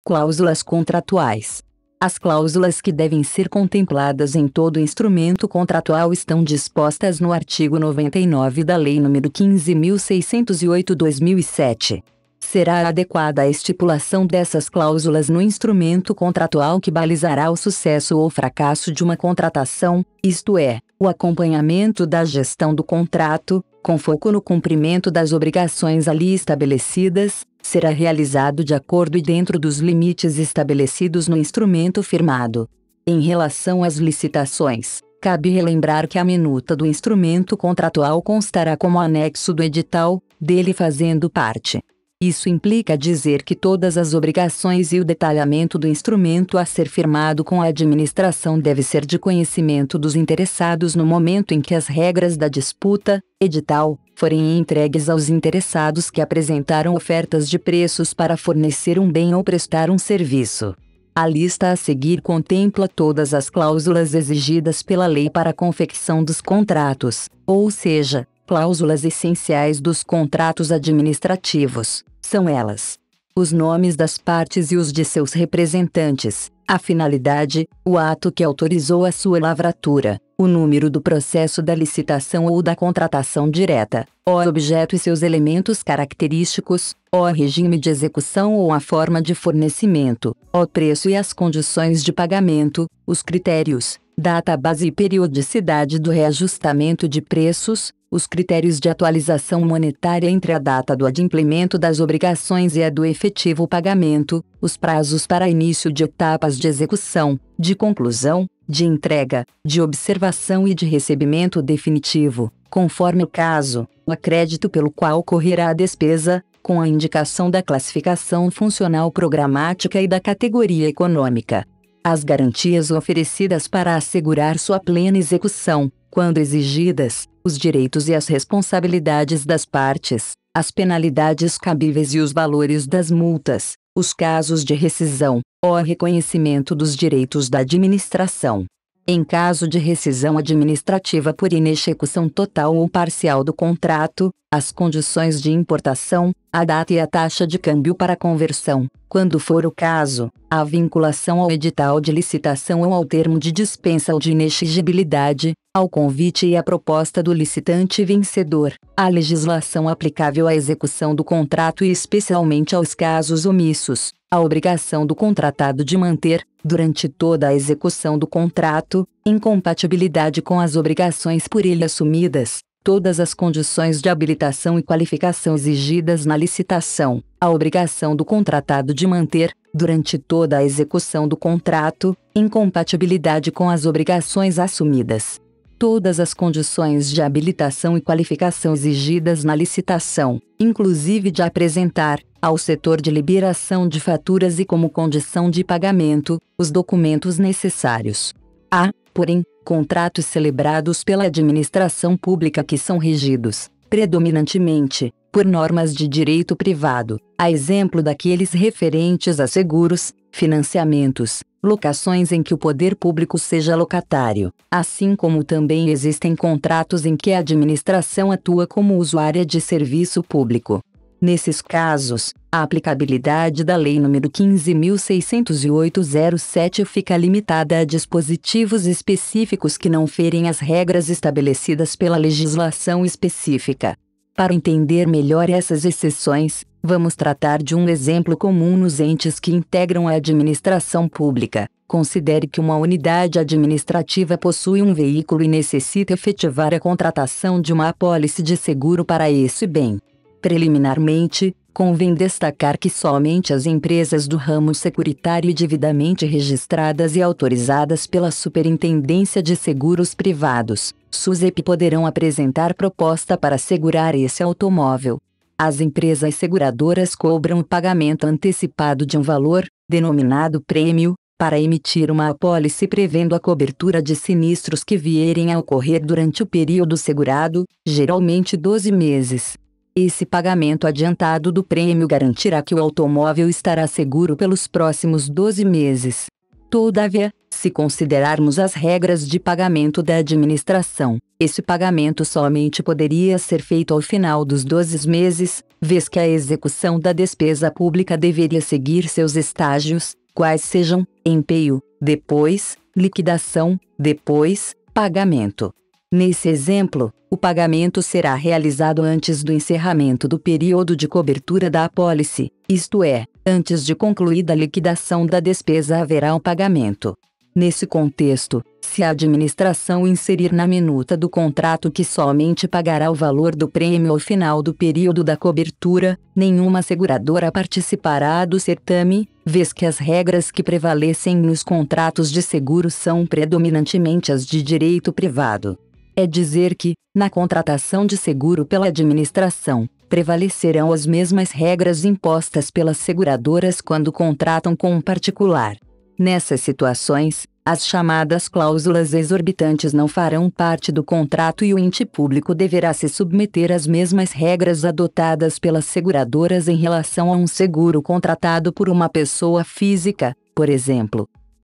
Cláusulas contratuais. As cláusulas que devem ser contempladas em todo instrumento contratual estão dispostas no artigo 99 da Lei nº 15.608/2007. Será adequada a estipulação dessas cláusulas no instrumento contratual que balizará o sucesso ou fracasso de uma contratação, isto é, o acompanhamento da gestão do contrato, com foco no cumprimento das obrigações ali estabelecidas, será realizado de acordo e dentro dos limites estabelecidos no instrumento firmado. Em relação às licitações, cabe relembrar que a minuta do instrumento contratual constará como anexo do edital, dele fazendo parte. Isso implica dizer que todas as obrigações e o detalhamento do instrumento a ser firmado com a administração deve ser de conhecimento dos interessados no momento em que as regras da disputa, edital, forem entregues aos interessados que apresentaram ofertas de preços para fornecer um bem ou prestar um serviço. A lista a seguir contempla todas as cláusulas exigidas pela lei para a confecção dos contratos, ou seja, cláusulas essenciais dos contratos administrativos. São elas: os nomes das partes e os de seus representantes, a finalidade, o ato que autorizou a sua lavratura, o número do processo da licitação ou da contratação direta, o objeto e seus elementos característicos, o regime de execução ou a forma de fornecimento, o preço e as condições de pagamento, os critérios, data base e periodicidade do reajustamento de preços, os critérios de atualização monetária entre a data do adimplemento das obrigações e a do efetivo pagamento, os prazos para início de etapas de execução, de conclusão, de entrega, de observação e de recebimento definitivo, conforme o caso, o acrédito pelo qual ocorrerá a despesa, com a indicação da classificação funcional programática e da categoria econômica. As garantias oferecidas para assegurar sua plena execução, quando exigidas, os direitos e as responsabilidades das partes, as penalidades cabíveis e os valores das multas, os casos de rescisão, o reconhecimento dos direitos da administração. Em caso de rescisão administrativa por inexecução total ou parcial do contrato, as condições de importação, a data e a taxa de câmbio para conversão, quando for o caso, a vinculação ao edital de licitação ou ao termo de dispensa ou de inexigibilidade, ao convite e à proposta do licitante vencedor, a legislação aplicável à execução do contrato e especialmente aos casos omissos, a obrigação do contratado de manter, durante toda a execução do contrato, incompatibilidade com as obrigações por ele assumidas, todas as condições de habilitação e qualificação exigidas na licitação, a obrigação do contratado de manter, durante toda a execução do contrato, incompatibilidade com as obrigações assumidas. Todas as condições de habilitação e qualificação exigidas na licitação, inclusive de apresentar, ao setor de liberação de faturas e como condição de pagamento, os documentos necessários. Há, porém, contratos celebrados pela administração pública que são regidos, predominantemente, por normas de direito privado, a exemplo daqueles referentes a seguros, financiamentos, locações em que o poder público seja locatário, assim como também existem contratos em que a administração atua como usuária de serviço público. Nesses casos, a aplicabilidade da Lei nº 15.608/07 fica limitada a dispositivos específicos que não ferem as regras estabelecidas pela legislação específica. Para entender melhor essas exceções, vamos tratar de um exemplo comum nos entes que integram a administração pública. Considere que uma unidade administrativa possui um veículo e necessita efetivar a contratação de uma apólice de seguro para esse bem. Preliminarmente, convém destacar que somente as empresas do ramo securitário devidamente registradas e autorizadas pela Superintendência de Seguros Privados, SUSEP, poderão apresentar proposta para assegurar esse automóvel. As empresas seguradoras cobram o pagamento antecipado de um valor, denominado prêmio, para emitir uma apólice prevendo a cobertura de sinistros que vierem a ocorrer durante o período segurado, geralmente 12 meses. Esse pagamento adiantado do prêmio garantirá que o automóvel estará seguro pelos próximos 12 meses. Todavia, Se considerarmos as regras de pagamento da administração, esse pagamento somente poderia ser feito ao final dos 12 meses, vez que a execução da despesa pública deveria seguir seus estágios, quais sejam: empenho, depois, liquidação, depois, pagamento. Nesse exemplo, o pagamento será realizado antes do encerramento do período de cobertura da apólice, isto é, antes de concluída a liquidação da despesa haverá um pagamento. Nesse contexto, se a administração inserir na minuta do contrato que somente pagará o valor do prêmio ao final do período da cobertura, nenhuma seguradora participará do certame, vez que as regras que prevalecem nos contratos de seguro são predominantemente as de direito privado. É dizer que, na contratação de seguro pela administração, prevalecerão as mesmas regras impostas pelas seguradoras quando contratam com um particular. Nessas situações, as chamadas cláusulas exorbitantes não farão parte do contrato e o ente público deverá se submeter às mesmas regras adotadas pelas seguradoras em relação a um seguro contratado por uma pessoa física, por exemplo.